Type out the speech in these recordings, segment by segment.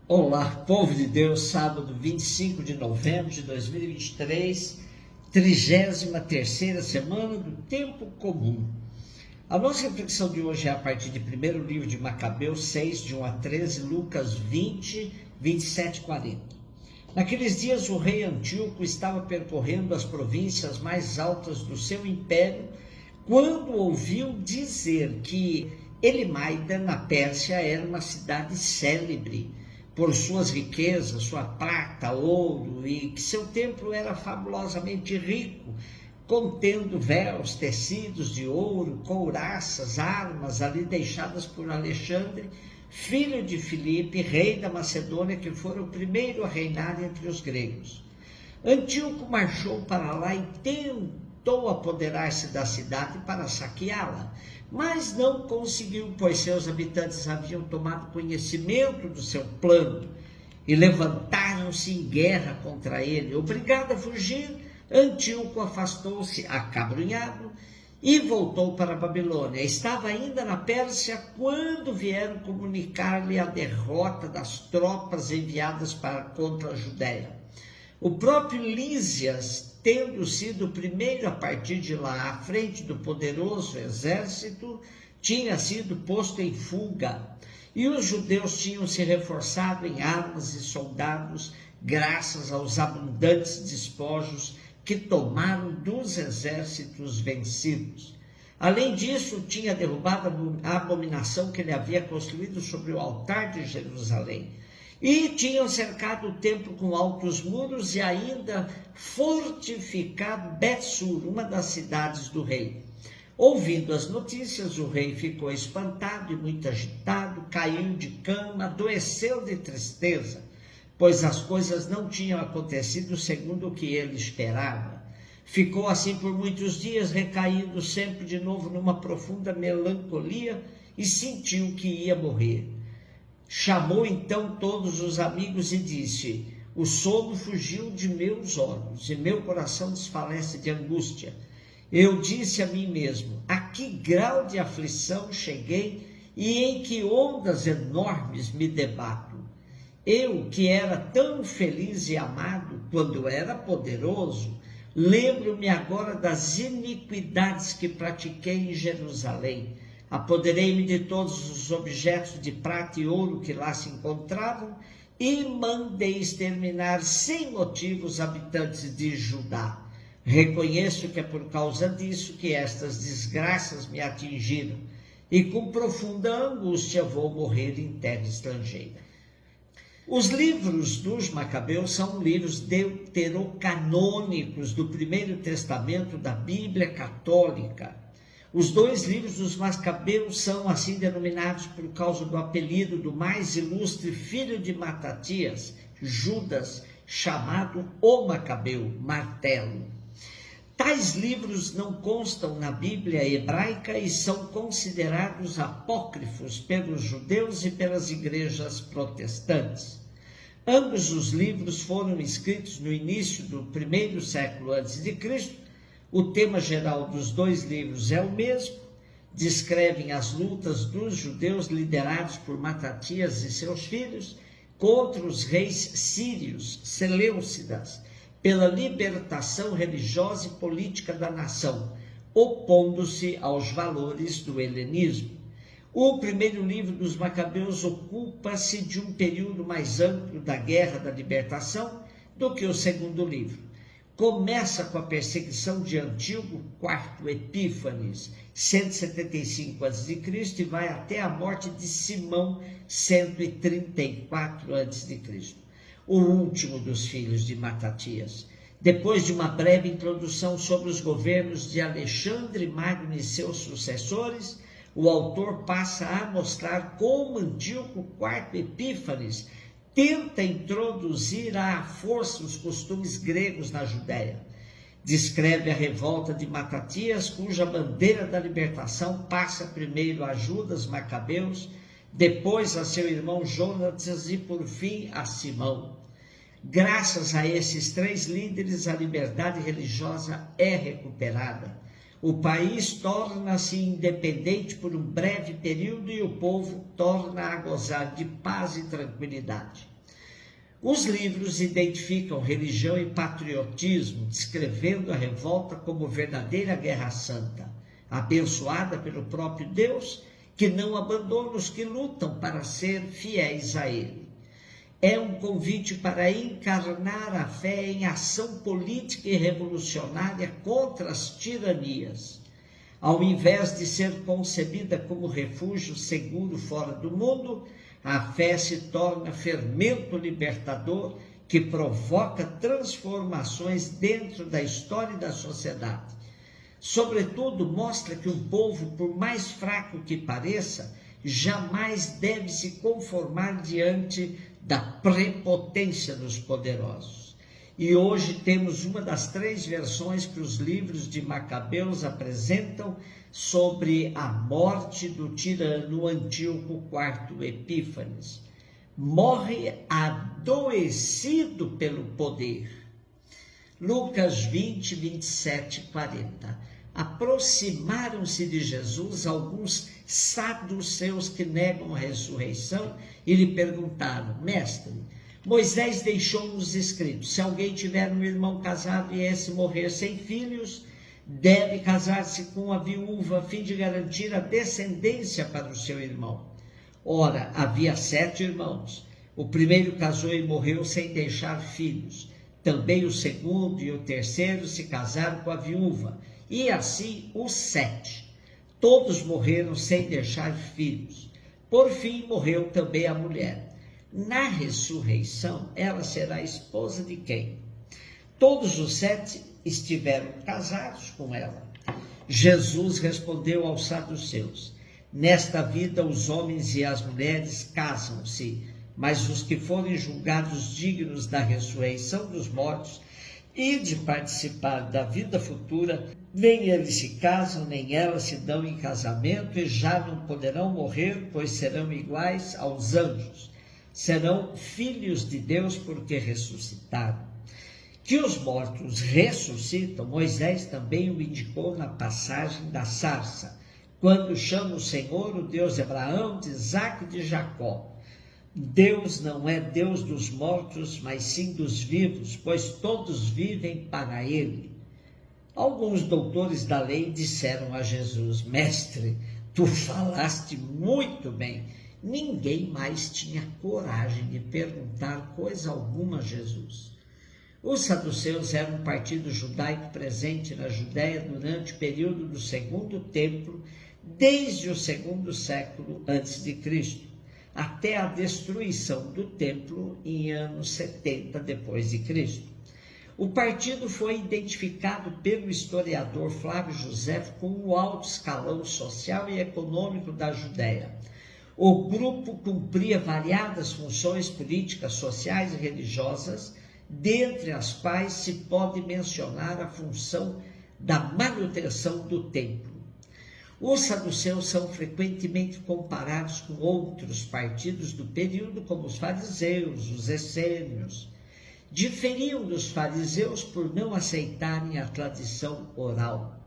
Olá, povo de Deus, sábado 25 de novembro de 2023, 33ª semana do tempo comum. A nossa reflexão de hoje é a partir de 1º livro de Macabeus 6, de 1 a 13, Lucas 20, 27 e 40. Naqueles dias o rei Antíoco estava percorrendo as províncias mais altas do seu império, quando ouviu dizer que Elimaida, na Pérsia, era uma cidade célebre por suas riquezas, sua prata, ouro, e que seu templo era fabulosamente rico, contendo véus, tecidos de ouro, couraças, armas ali deixadas por Alexandre, filho de Filipe, rei da Macedônia, que fora o primeiro a reinar entre os gregos. Antíoco marchou para lá e tentou apoderar-se da cidade para saqueá-la, mas não conseguiu, pois seus habitantes haviam tomado conhecimento do seu plano e levantaram-se em guerra contra ele. Obrigado a fugir, Antíoco afastou-se acabrunhado e voltou para a Babilônia. Estava ainda na Pérsia quando vieram comunicar-lhe a derrota das tropas enviadas contra a Judéia. O próprio Lísias, tendo sido o primeiro a partir de lá à frente do poderoso exército, tinha sido posto em fuga, e os judeus tinham se reforçado em armas e soldados, graças aos abundantes despojos que tomaram dos exércitos vencidos. Além disso, tinha derrubado a abominação que ele havia construído sobre o altar de Jerusalém. E tinham cercado o templo com altos muros e ainda fortificado Bet-sur, uma das cidades do rei. Ouvindo as notícias, o rei ficou espantado e muito agitado, caiu de cama, adoeceu de tristeza, pois as coisas não tinham acontecido segundo o que ele esperava. Ficou assim por muitos dias, recaído sempre de novo numa profunda melancolia e sentiu que ia morrer. Chamou então todos os amigos e disse: o sono fugiu de meus olhos e meu coração desfalece de angústia. Eu disse a mim mesmo: a que grau de aflição cheguei e em que ondas enormes me debato? Eu, que era tão feliz e amado quando era poderoso, lembro-me agora das iniquidades que pratiquei em Jerusalém. Apoderei-me de todos os objetos de prata e ouro que lá se encontravam e mandei exterminar sem motivo os habitantes de Judá. Reconheço que é por causa disso que estas desgraças me atingiram e com profunda angústia vou morrer em terra estrangeira. Os livros dos Macabeus são livros deuterocanônicos do Primeiro Testamento da Bíblia Católica. Os dois livros dos Macabeus são assim denominados por causa do apelido do mais ilustre filho de Matatias, Judas, chamado o Macabeu, martelo. Tais livros não constam na Bíblia hebraica e são considerados apócrifos pelos judeus e pelas igrejas protestantes. Ambos os livros foram escritos no início do primeiro século a.C., O tema geral dos dois livros é o mesmo, descrevem as lutas dos judeus liderados por Matatias e seus filhos contra os reis sírios, Seleucidas, pela libertação religiosa e política da nação, opondo-se aos valores do helenismo. O primeiro livro dos Macabeus ocupa-se de um período mais amplo da Guerra da Libertação do que o segundo livro. Começa com a perseguição de Antíoco IV Epífanes, 175 a.C., e vai até a morte de Simão, 134 a.C., o último dos filhos de Matatias. Depois de uma breve introdução sobre os governos de Alexandre Magno e seus sucessores, o autor passa a mostrar como Antíoco IV Epífanes tenta introduzir à força os costumes gregos na Judéia. Descreve a revolta de Matatias, cuja bandeira da libertação passa primeiro a Judas Macabeus, depois a seu irmão Jonatas e por fim a Simão. Graças a esses três líderes, a liberdade religiosa é recuperada. O país torna-se independente por um breve período e o povo torna a gozar de paz e tranquilidade. Os livros identificam religião e patriotismo, descrevendo a revolta como verdadeira guerra santa, abençoada pelo próprio Deus, que não abandona os que lutam para ser fiéis a Ele. É um convite para encarnar a fé em ação política e revolucionária contra as tiranias. Ao invés de ser concebida como refúgio seguro fora do mundo, a fé se torna fermento libertador que provoca transformações dentro da história e da sociedade. Sobretudo, mostra que um povo, por mais fraco que pareça, jamais deve se conformar diante da prepotência dos poderosos. E hoje temos uma das 3 versões que os livros de Macabeus apresentam sobre a morte do tirano Antíoco IV Epífanes. Morre adoecido pelo poder. Lucas 20, 27 e 40. Aproximaram-se de Jesus alguns saduceus que negam a ressurreição e lhe perguntaram: Mestre, Moisés deixou-nos escrito, se alguém tiver um irmão casado e esse morrer sem filhos, deve casar-se com a viúva a fim de garantir a descendência para o seu irmão. Ora, havia 7 irmãos. O primeiro casou e morreu sem deixar filhos. Também o segundo e o terceiro se casaram com a viúva, e assim os 7. Todos morreram sem deixar filhos. Por fim, morreu também a mulher. Na ressurreição, ela será esposa de quem? Todos os 7 estiveram casados com ela. Jesus respondeu aos saduceus: nesta vida os homens e as mulheres casam-se, mas os que forem julgados dignos da ressurreição dos mortos e de participar da vida futura, nem eles se casam, nem elas se dão em casamento, e já não poderão morrer, pois serão iguais aos anjos. Serão filhos de Deus porque ressuscitaram. Que os mortos ressuscitam, Moisés também o indicou na passagem da sarça, quando chama o Senhor, o Deus de Abraão, de Isaque e de Jacó. Deus não é Deus dos mortos, mas sim dos vivos, pois todos vivem para Ele. Alguns doutores da lei disseram a Jesus: Mestre, tu falaste muito bem. Ninguém mais tinha coragem de perguntar coisa alguma a Jesus. Os saduceus eram um partido judaico presente na Judéia durante o período do Segundo Templo, desde o 2º século a.C., até a destruição do templo em anos 70 depois de Cristo. O partido foi identificado pelo historiador Flávio Josefo como o alto escalão social e econômico da Judéia. O grupo cumpria variadas funções políticas, sociais e religiosas, dentre as quais se pode mencionar a função da manutenção do templo. Os saduceus são frequentemente comparados com outros partidos do período, como os fariseus, os essênios. Diferiam dos fariseus por não aceitarem a tradição oral.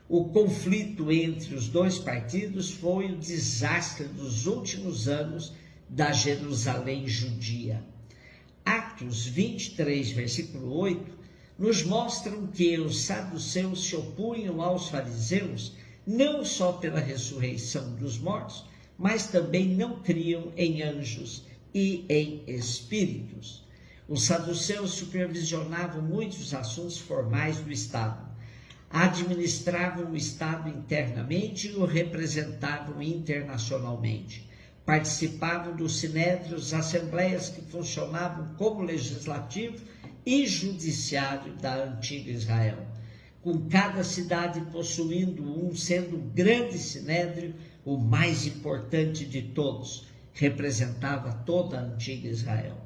O conflito entre os 2 partidos foi o desastre dos últimos anos da Jerusalém judia. Atos 23, versículo 8, nos mostram que os saduceus se opunham aos fariseus não só pela ressurreição dos mortos, mas também não criam em anjos e em espíritos. Os saduceus supervisionavam muitos assuntos formais do Estado, administravam o Estado internamente e o representavam internacionalmente. Participavam dos sinédrios, assembleias que funcionavam como legislativo e judiciário da antiga Israel, com cada cidade possuindo um, sendo o grande sinédrio, o mais importante de todos, representava toda a antiga Israel.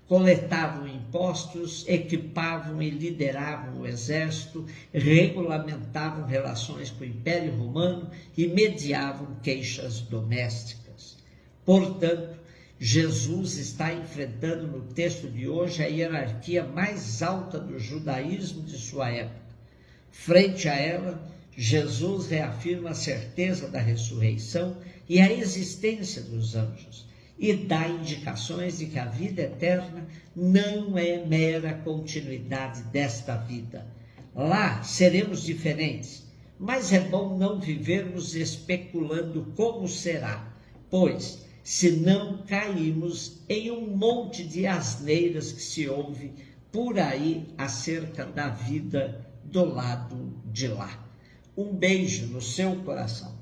Coletavam impostos, equipavam e lideravam o exército, regulamentavam relações com o Império Romano e mediavam queixas domésticas. Portanto, Jesus está enfrentando no texto de hoje a hierarquia mais alta do judaísmo de sua época. Frente a ela, Jesus reafirma a certeza da ressurreição e a existência dos anjos, e dá indicações de que a vida eterna não é mera continuidade desta vida. Lá seremos diferentes, mas é bom não vivermos especulando como será, pois senão caímos em um monte de asneiras que se ouve por aí acerca da vida do lado de lá. Um beijo no seu coração.